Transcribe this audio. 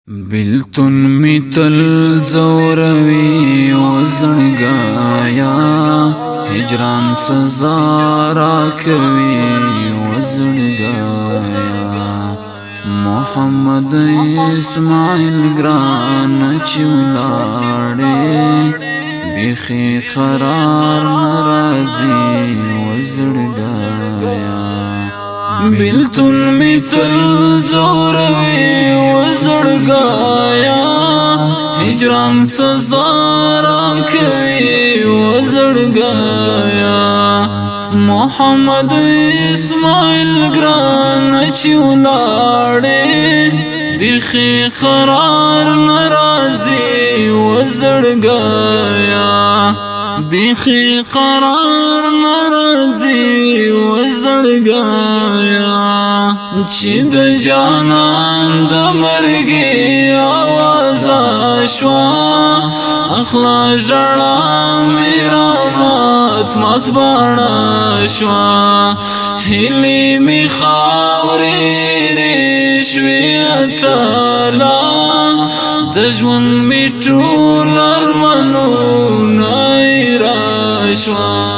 بیلتون می تل زوروی وزړګایا هجران سزا را کوي وزړګایا محمد اسماعیل ګران چولاړې بیخي قرار ناراضي وزړګایا بیلتون می تل زوروی وزړګایا هجران سزا را کوي وزړګایا محمد اسماعیل ګران چې ولاړې بیخي قرار ناراضي وزړګایا بیخي قرار ناراضي وزړګایا چې د جانان د مرګي आवाज شوا اخلا ژړا میرا مات باڼه شوا هلي می خاورې رشوي تعالی د ژوند می ټول ارمانونه را شوا